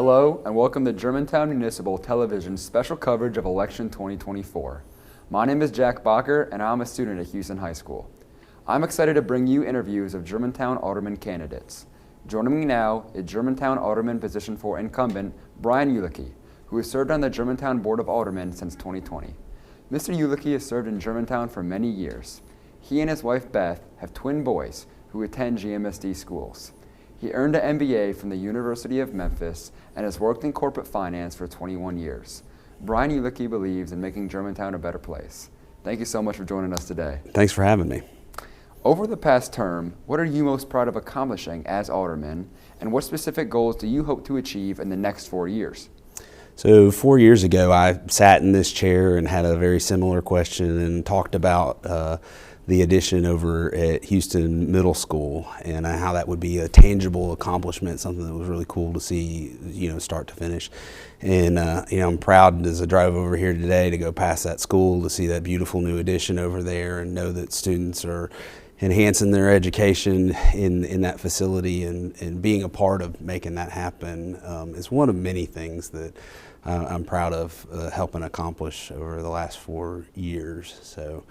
Hello and welcome to Germantown Municipal Television's special coverage of Election 2024. My name is Jack Bacher and I'm a student at Houston High School. I'm excited to bring you interviews of Germantown Alderman candidates. Joining me now is Germantown Alderman position for incumbent Brian Ueleke, who has served on the Germantown Board of Aldermen since 2020. Mr. Ueleke has served in Germantown for many years. He and his wife Beth have twin boys who attend GMSD schools. He earned an MBA from the University of Memphis and has worked in corporate finance for 21 years. Brian Ueleke believes in making Germantown a better place. Thank you so much for joining us today. Thanks for having me. Over the past term, what are you most proud of accomplishing as Alderman, and what specific goals do you hope to achieve in the next 4 years? So 4 years ago, I sat in this chair and had a very similar question and talked about the addition over at Houston Middle School and how that would be a tangible accomplishment, something that was really cool to see, start to finish. And I'm proud as I drive over here today to go past that school to see that beautiful new addition over there and know that students are enhancing their education in that facility, and being a part of making that happen is one of many things that I'm proud of helping accomplish over the last 4 years. So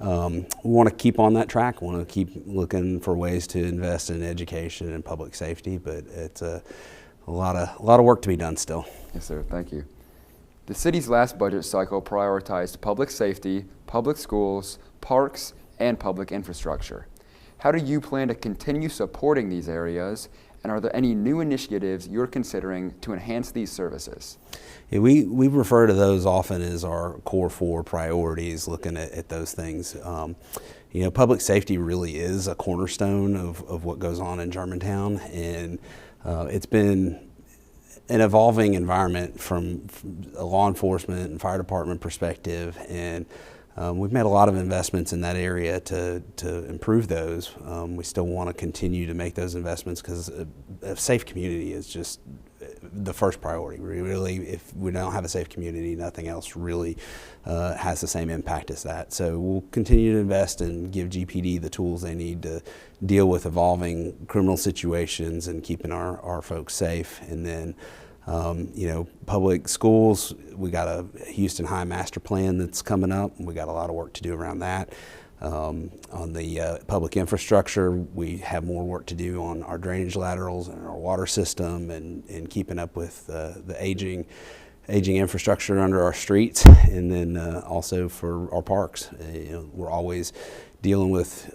we want to keep on that track. We want to keep looking for ways to invest in education and public safety, but it's a lot of work to be done still. Yes, sir. Thank you. The city's last budget cycle prioritized public safety, public schools, parks, and public infrastructure. How do you plan to continue supporting these areas, and are there any new initiatives you're considering to enhance these services? Yeah, we refer to those often as our core 4 priorities, looking at those things. Public safety really is a cornerstone of what goes on in Germantown, and it's been an evolving environment from a law enforcement and fire department perspective, and we've made a lot of investments in that area to improve those. We still want to continue to make those investments because a safe community is just the first priority. Really, if we don't have a safe community, nothing else really has the same impact as that. So we'll continue to invest and give GPD the tools they need to deal with evolving criminal situations and keeping our folks safe. And then public schools, we got a Houston High master plan that's coming up. We got a lot of work to do around that. On the public infrastructure, we have more work to do on our drainage laterals and our water system, and keeping up with the aging infrastructure under our streets, and then also for our parks. We're always dealing with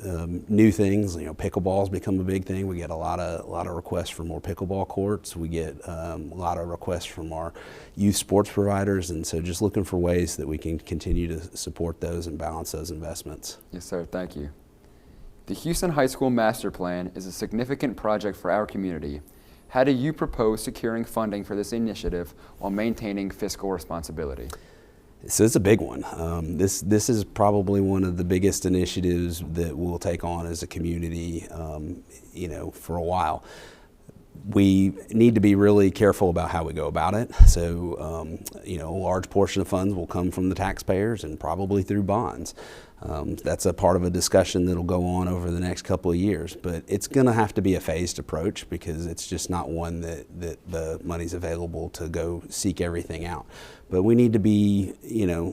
new things. Pickleball's become a big thing. We get a lot of requests for more pickleball courts. We get a lot of requests from our youth sports providers, and so just looking for ways that we can continue to support those and balance those investments. Yes, sir. Thank you. The Houston High School Master Plan is a significant project for our community. How do you propose securing funding for this initiative while maintaining fiscal responsibility? So it's a big one. This is probably one of the biggest initiatives that we'll take on as a community, for a while. We need to be really careful about how we go about it. So, a large portion of funds will come from the taxpayers and probably through bonds. That's a part of a discussion that'll go on over the next couple of years, but it's going to have to be a phased approach because it's just not one that the money's available to go seek everything out. But we need to be,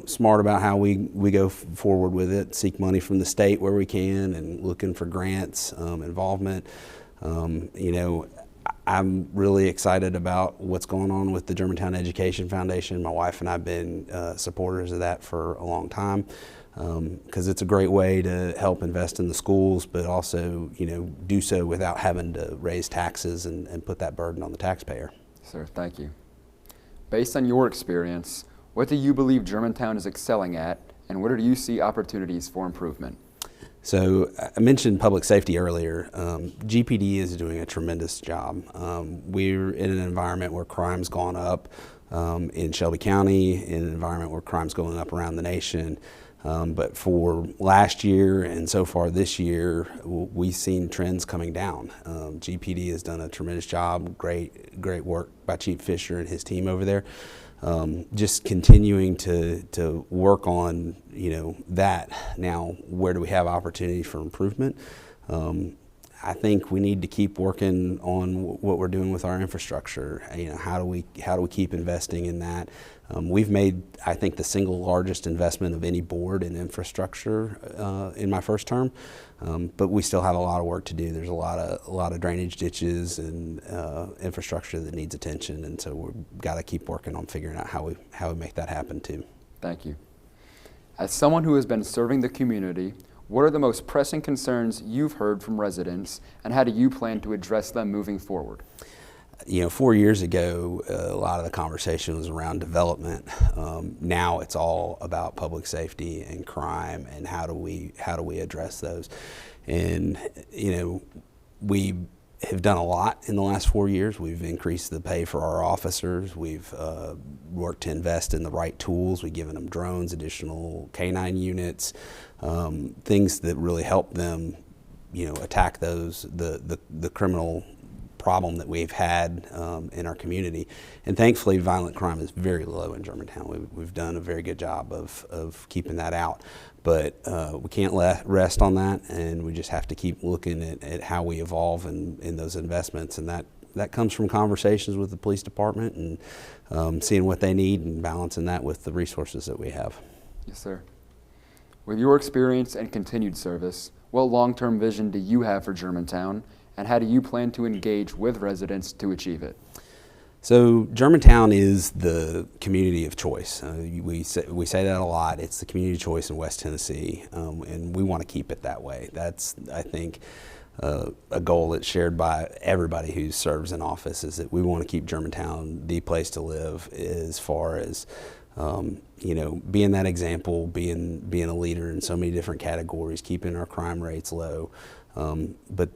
smart about how we go forward with it, seek money from the state where we can, and looking for grants, involvement. I'm really excited about what's going on with the Germantown Education Foundation. My wife and I have been supporters of that for a long time because it's a great way to help invest in the schools, but also, do so without having to raise taxes and put that burden on the taxpayer. Sir, thank you. Based on your experience, what do you believe Germantown is excelling at, and where do you see opportunities for improvement? So I mentioned public safety earlier. GPD is doing a tremendous job. We're in an environment where crime's gone up in Shelby County, in an environment where crime's going up around the nation. But for last year and so far this year, we've seen trends coming down. GPD has done a tremendous job. Great work by Chief Fisher and his team over there. Just continuing to work on that. Now, where do we have opportunity for improvement? I think we need to keep working on what we're doing with our infrastructure. How do we keep investing in that? We've made, I think, the single largest investment of any board in infrastructure in my first term, but we still have a lot of work to do. There's a lot of drainage ditches and infrastructure that needs attention, and so we've got to keep working on figuring out how we make that happen too. Thank you. As someone who has been serving the community, what are the most pressing concerns you've heard from residents, and how do you plan to address them moving forward? 4 years ago, a lot of the conversation was around development. Now it's all about public safety and crime, and how do we address those? And we have done a lot in the last 4 years. We've increased the pay for our officers. We've worked to invest in the right tools. We've given them drones, additional K-9 units, things that really help them, attack the criminal problem that we've had in our community. And thankfully, violent crime is very low in Germantown. We've done a very good job of keeping that out. But we can't rest on that, and we just have to keep looking at how we evolve in those investments. And that comes from conversations with the police department and seeing what they need and balancing that with the resources that we have. Yes, sir. With your experience and continued service, what long-term vision do you have for Germantown, and how do you plan to engage with residents to achieve it? So Germantown is the community of choice. We say that a lot. It's the community of choice in West Tennessee, and we want to keep it that way. That's, I think, a goal that's shared by everybody who serves in office, is that we want to keep Germantown the place to live, as far as being that example, being a leader in so many different categories, keeping our crime rates low. But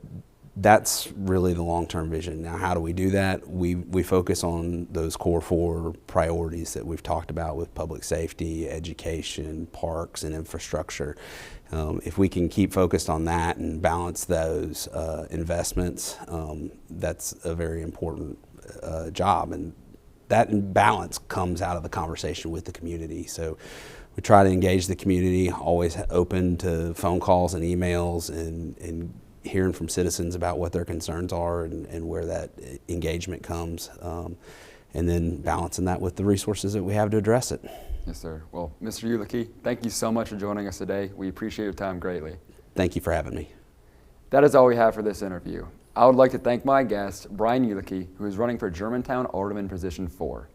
that's really the long-term vision. Now, how do we do that? We focus on those core 4 priorities that we've talked about, with public safety, education, parks, and infrastructure. If we can keep focused on that and balance those investments, that's a very important job. And that balance comes out of the conversation with the community. So we try to engage the community, always open to phone calls and emails, and hearing from citizens about what their concerns are and where that engagement comes, and then balancing that with the resources that we have to address it. Yes, sir. Well, Mr. Ueleke, thank you so much for joining us today. We appreciate your time greatly. Thank you for having me. That is all we have for this interview. I would like to thank my guest, Brian Ueleke, who is running for Germantown Alderman Position 4.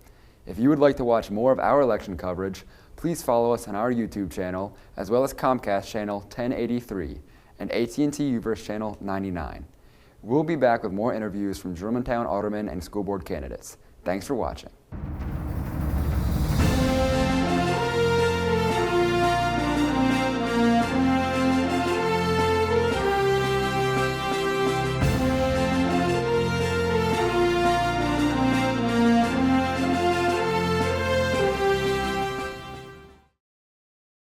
If you would like to watch more of our election coverage, please follow us on our YouTube channel, as well as Comcast channel 1083 and AT&T UVerse channel 99. We'll be back with more interviews from Germantown Alderman and school board candidates. Thanks for watching.